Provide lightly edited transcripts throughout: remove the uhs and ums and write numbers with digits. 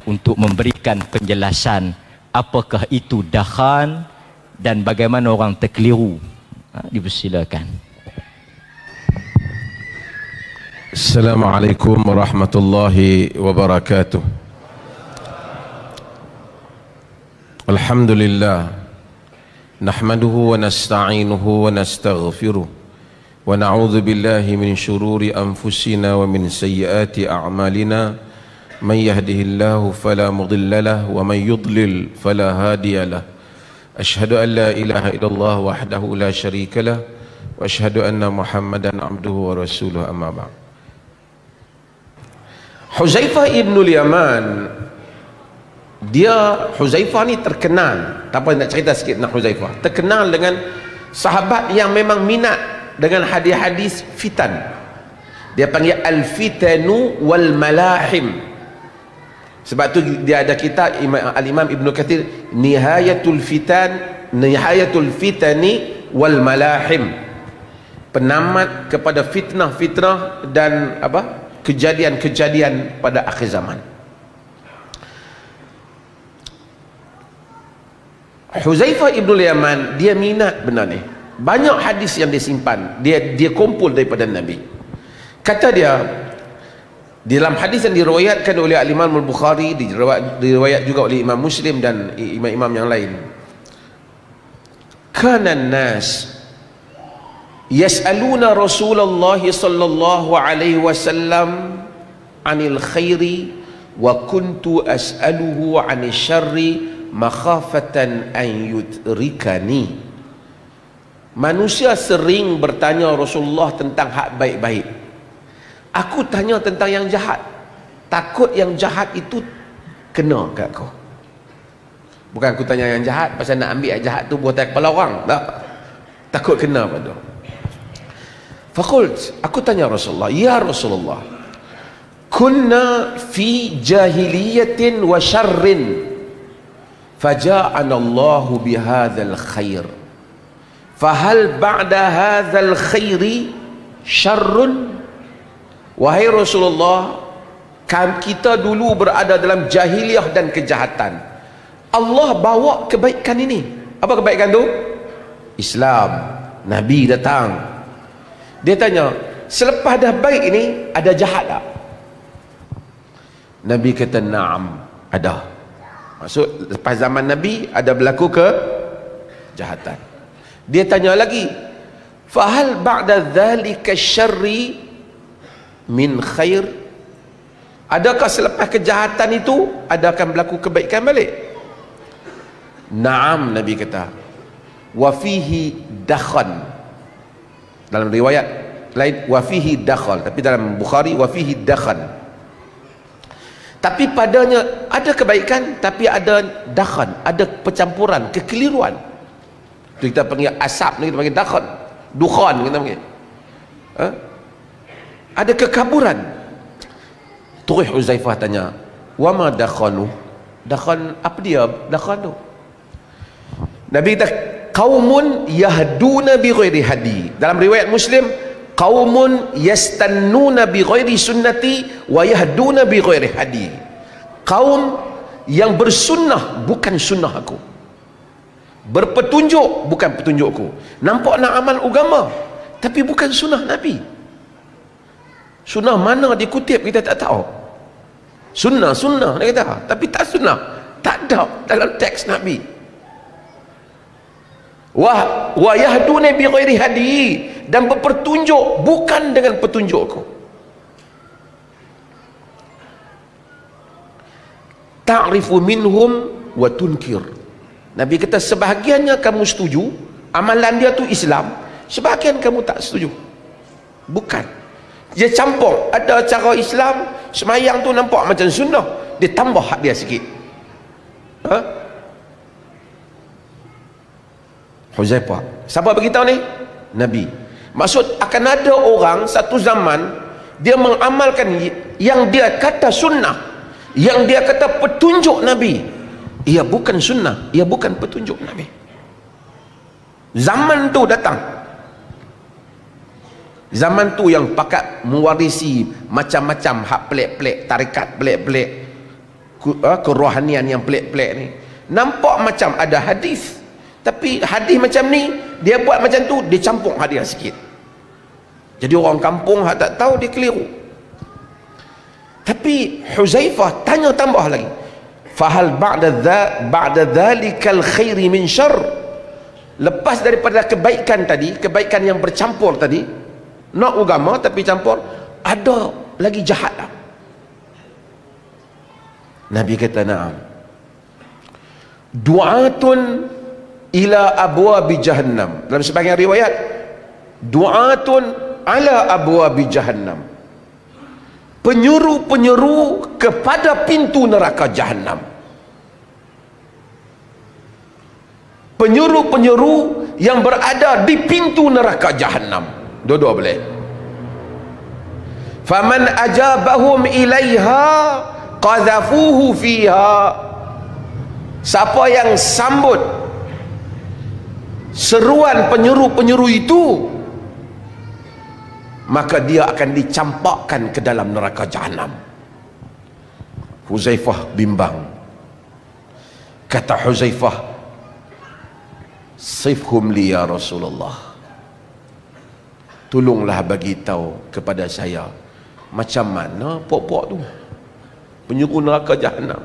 untuk memberikan penjelasan apakah itu dakhan dan bagaimana orang terkeliru. Dipersilakan. Assalamualaikum warahmatullahi wabarakatuh. Alhamdulillah, nahmaduhu wa nasta'inuhu wa nastaghfiruh wa na'udzu billahi min shururi anfusina wa min sayyiati a'malina. Man yahdihillahu fala mudilla lahu wa man yudlil fala hadiya lahu. Ashhadu an la ilaha illallah wahdahu la syarika lahu wa ashhadu anna Muhammadan abduhu wa rasuluhu, amma ba'd. Huzaifah ibn Yaman, Huzaifah ni terkenal, tak apa nak cerita sikit tentang Huzaifah. Terkenal dengan sahabat yang memang minat dengan hadis-hadis fitan. Dia panggil al-fitanu wal malahim. Sebab tu dia ada kitab Al-Imam Ibn Kathir, Nihayatul Fitani wal Malahim, penamat kepada fitnah-fitnah dan kejadian-kejadian pada akhir zaman. Huzaifah ibn Yaman, dia minat benda ni. Banyak hadis yang dia simpan, dia kumpul daripada Nabi. Kata dia, dalam hadis yang diriwayatkan oleh Al-Imam Al-Bukhari, diriwayat juga oleh Imam Muslim dan imam-imam yang lain, kana an-nas yas'aluna Rasulullah sallallahu alaihi wasallam 'anil khairi wa kuntu as'aluhu 'anil syarri makhafatan an yudrikani. Manusia sering bertanya Rasulullah tentang hak baik-baik. Aku tanya tentang yang jahat, takut yang jahat itu kena kat aku. Bukan aku tanya yang jahat pasal nak ambil yang jahat tu buat atas kepala orang, tak. Takut kena pada. Faqult, aku tanya Rasulullah, ya Rasulullah, kunna fi jahiliyatin wa syarrin faja'ana Allahu bihadzal khair, fahal ba'da hadzal khairi syarrun? Wahai Rasulullah, kita dulu berada dalam jahiliyah dan kejahatan. Allah bawa kebaikan ini. Apa kebaikan tu? Islam, Nabi datang. Dia tanya, selepas dah baik ini ada jahat tak? Nabi kata, na'am, ada. Maksud lepas zaman Nabi ada berlaku kejahatan. Dia tanya lagi, fahal ba'da dzalika syarri min khair? Adakah selepas kejahatan itu ada akan berlaku kebaikan balik? Naam, Nabi kata. Wa fihi dakhan. Dalam riwayat lain wa fihi dakhal, tapi dalam Bukhari wa fihi dakhan. Tapi padanya ada kebaikan, tapi ada dakhan, ada percampuran, kekeliruan. Itu kita panggil asap ni, kita panggil dakhan, dukhan kita panggil. Ada kekaburan. Terus Huzaifah tanya, wa ma dakhanu? Dakhan apa dia dakhan tu? Nabi kata, qaumun yahduna bi ghairi hadi. Dalam riwayat Muslim, qaumun yastannuna bi ghairi sunnati wa yahduna bi ghairi hadi. Kaum yang bersunnah bukan sunnah aku, berpetunjuk bukan petunjukku. Nampak nak amal agama tapi bukan sunnah Nabi. Sunnah mana dikutip kita tak tahu. Sunnah dia kata, tapi tak sunnah, tak ada dalam teks Nabi. Wa yahduna bi ghairi hadi, dan berpetunjuk bukan dengan petunjukku. Ta'rifu minhum wa tunkir. Nabi kata sebahagiannya kamu setuju, amalan dia tu Islam, sebahagian kamu tak setuju. Bukan, dia campur, ada cara Islam semayang tu nampak macam sunnah, dia tambah hak dia sikit. Huzaifah, siapa beritahu ni? Nabi. Maksud akan ada orang satu zaman dia mengamalkan yang dia kata sunnah, yang dia kata petunjuk Nabi, ia bukan sunnah, ia bukan petunjuk Nabi. Zaman tu datang, zaman tu yang pakat mewarisi macam-macam hak pelik-pelik, tarikat pelik-pelik, kerohanian yang pelik-pelik ni. Nampak macam ada hadis, tapi hadis macam ni dia buat macam tu, dia campur hadis sikit. Jadi orang kampung hak tak tahu, dia keliru. Tapi Huzaifah tanya tambah lagi, fahal ba'da dhalikal khairi min syarr, lepas daripada kebaikan tadi, kebaikan yang bercampur tadi, nak agama tapi campur, ada lagi jahat tak? Nabi kata na'am, du'atun ila abwabi jahannam. Dalam sebahagian riwayat, du'atun ala abwabi jahannam, penyuruh-penyuruh kepada pintu neraka jahannam. Penyuruh-penyuruh yang berada di pintu neraka jahannam. Dua-dua boleh. Faman ajabahum ilaiha qadhafuhu fiha, siapa yang sambut seruan penyuruh-penyuruh itu, maka dia akan dicampakkan ke dalam neraka jahannam. Huzaifah bimbang. Kata Huzaifah, sifhum li ya Rasulullah, tolonglah bagi tahu kepada saya macam mana pok-pok tu penyuruh neraka jahannam.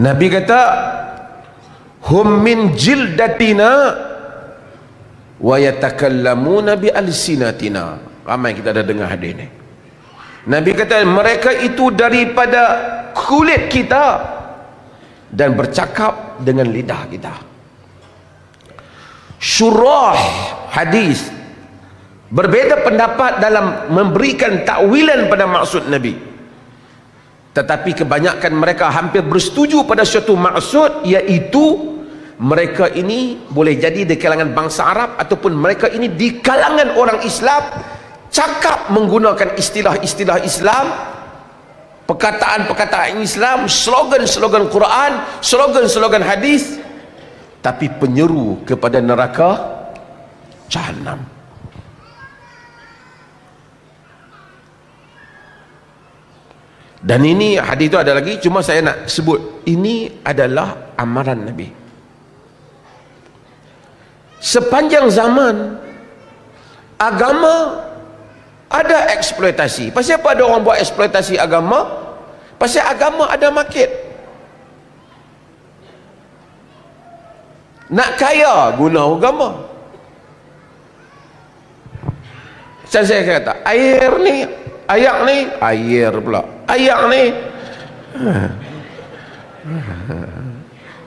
Nabi kata, hum min jildatina wa yatakallamuna bi alsinatina. Ramai kita dah dengar hadis ni. Nabi kata mereka itu daripada kulit kita dan bercakap dengan lidah kita. Syurah hadis berbeza pendapat dalam memberikan takwilan pada maksud Nabi, tetapi kebanyakan mereka hampir bersetuju pada suatu maksud, iaitu mereka ini boleh jadi di kalangan bangsa Arab ataupun mereka ini di kalangan orang Islam, cakap menggunakan istilah-istilah Islam, perkataan-perkataan Islam, slogan-slogan Quran, slogan-slogan hadis, tapi penyeru kepada neraka jahannam. Dan ini hadis itu ada lagi, cuma saya nak sebut ini adalah amaran Nabi. Sepanjang zaman agama ada eksploitasi. Pasal apa ada orang buat eksploitasi agama? Pasal agama ada market. Nak kaya guna agama. Saya kata air ni, ayak ni, air pula, ayak ni.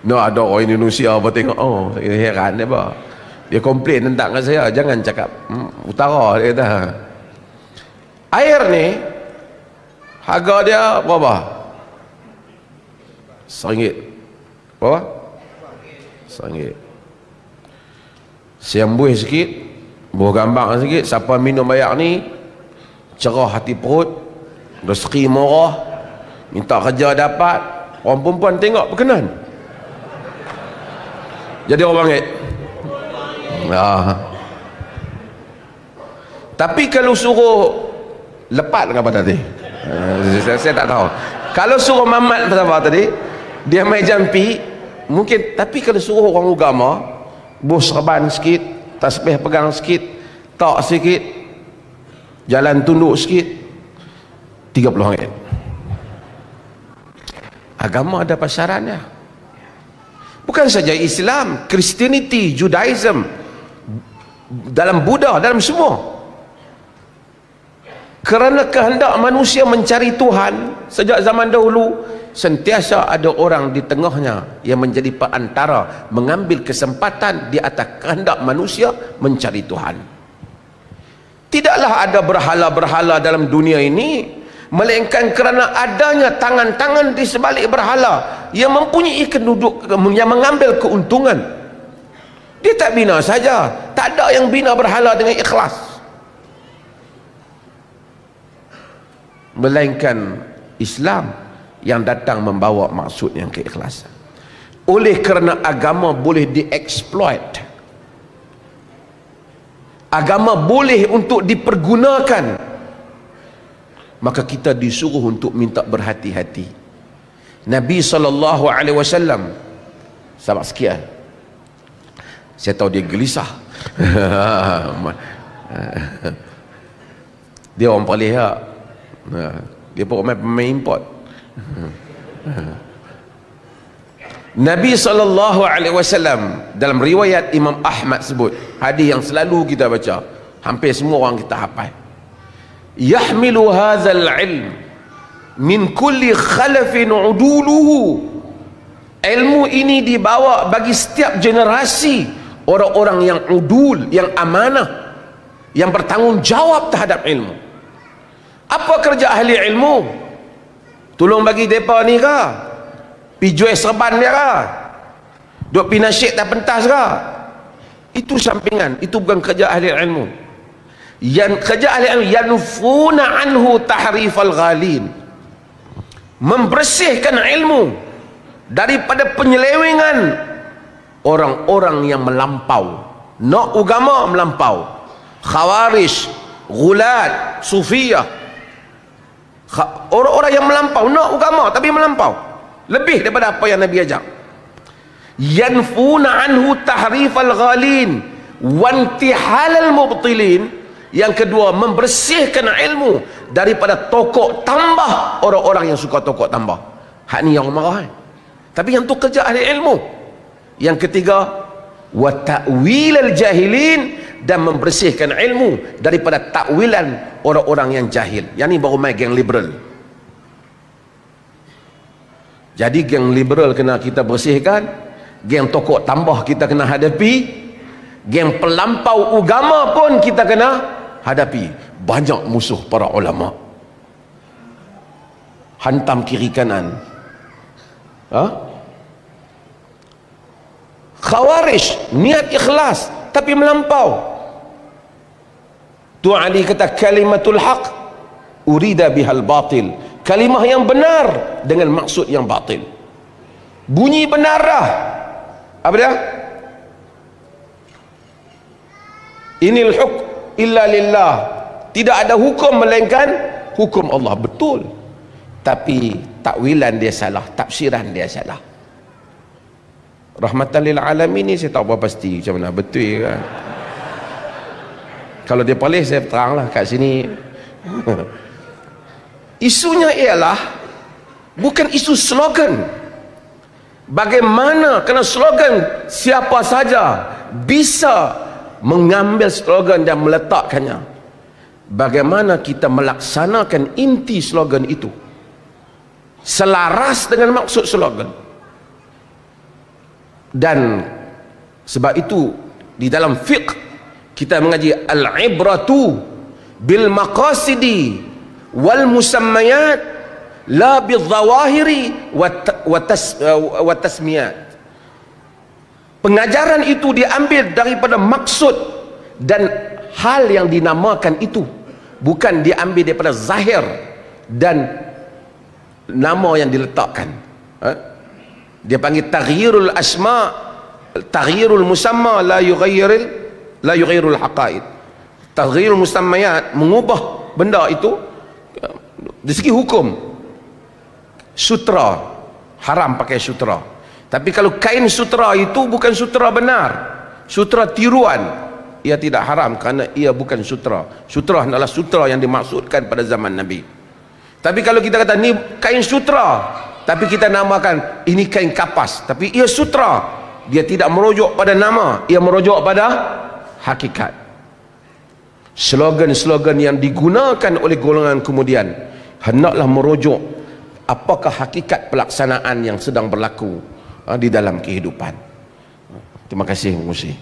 No, ada orang Indonesia apa tengok, oh heran dia apa. Dia komplain tentang saya, jangan cakap utara, dia kata. Air ni harga dia berapa? RM1. Berapa? RM1. Siambuih sikit, buah gambang sikit, siapa minum air ni cerah hati perut, rezeki murah, minta kerja dapat, orang perempuan tengok berkenan, jadi orang bangkit. Tapi kalau suruh lepat dengan apa tadi, saya tak tahu. Kalau suruh mamat apa tadi, dia main jampi mungkin. Tapi kalau suruh orang agama, bos serban sikit, tasbih pegang sikit, tak sikit, jalan tunduk sikit, RM30. Agama ada pasarannya. Bukan saja Islam, Christianity, Judaism, dalam Buddha, dalam semua. Kerana kehendak manusia mencari Tuhan, sejak zaman dahulu sentiasa ada orang di tengahnya yang menjadi perantara, mengambil kesempatan di atas kehendak manusia mencari Tuhan. Tidaklah ada berhala-berhala dalam dunia ini, melainkan kerana adanya tangan-tangan di sebalik berhala yang mempunyai yang mengambil keuntungan. Dia tak bina saja, tak ada yang bina berhala dengan ikhlas, melainkan Islam yang datang membawa maksud yang keikhlasan. Oleh kerana agama boleh dieksploit, agama boleh untuk dipergunakan maka kita disuruh untuk minta berhati-hati. Nabi SAW, sabar sekian, saya tahu dia gelisah. Dia orang Palihak, dia pemain import. Nabi SAW dalam riwayat Imam Ahmad sebut, hadis yang selalu kita baca, hampir semua orang kita hafal, yahmilu hadzal ilm min kulli khalafin uduluhu. Ilmu ini dibawa bagi setiap generasi orang-orang yang udul, yang amanah, yang bertanggungjawab terhadap ilmu. Apa kerja ahli ilmu? Tolong bagi mereka ni ke? Pi jual serban dia ke? Duk pi nasyid tak pentas ke? Itu sampingan, itu bukan kerja ahli ilmu. Yang kerja ahli ilmu, yanfuna anhu tahrifal ghalin, membersihkan ilmu daripada penyelewengan orang-orang yang melampau, nak agama melampau, khawarij, gulat, sufiyah, orang-orang yang melampau, nak agama tapi melampau lebih daripada apa yang Nabi ajar. Yanfuna anhu tahrifal ghalin wantihalal mubtilin. Yang kedua, membersihkan ilmu daripada tokok tambah orang-orang yang suka tokok tambah. Hak ni yang marah. Tapi yang tu kerja ahli ilmu. Yang ketiga, wa ta'wilal jahilin, dan membersihkan ilmu daripada takwilan orang-orang yang jahil. Yang ni baru main geng liberal. Jadi geng liberal kena kita bersihkan, geng tokok tambah kita kena hadapi, geng pelampau agama pun kita kena hadapi. Banyak musuh para ulama, hantam kiri kanan. Khawarij niat ikhlas tapi melampau. Tu Ali kata kalimatul haq urida bihal batil, kalimah yang benar dengan maksud yang batil. Bunyi benar dah, apa dia? Inil hukm illa lillah, tidak ada hukum melainkan hukum Allah. Betul, tapi takwilan dia salah, tafsiran dia salah. Rahmatan lil alamin ni saya tak apa pasti macam mana betul kan. Kalau dia boleh saya teranglah kat sini. Isunya ialah bukan isu slogan. Bagaimana, kerana slogan siapa saja bisa mengambil slogan dan meletakkannya. Bagaimana kita melaksanakan inti slogan itu selaras dengan maksud slogan. Dan sebab itu di dalam fiqh kita mengaji al-ibratu bil maqasidi wal musammayat la bil zawahiri wa tasmiyat. Pengajaran itu diambil daripada maksud dan hal yang dinamakan itu, bukan diambil daripada zahir dan nama yang diletakkan. Dia panggil taghyirul asma, taghyirul musamma la yughayyirul haqaid. Taghyirul musammayat, mengubah benda itu dari segi hukum. Sutra haram pakai sutra, tapi kalau kain sutra itu bukan sutra benar, sutra tiruan, ia tidak haram kerana ia bukan sutra. Sutra adalah sutra yang dimaksudkan pada zaman Nabi. Tapi kalau kita kata ni kain sutra, tapi kita namakan ini kain kapas, tapi ia sutra, dia tidak merujuk pada nama, ia merujuk pada hakikat. Slogan-slogan yang digunakan oleh golongan kemudian hendaklah merujuk apakah hakikat pelaksanaan yang sedang berlaku di dalam kehidupan. Terima kasih, Musi.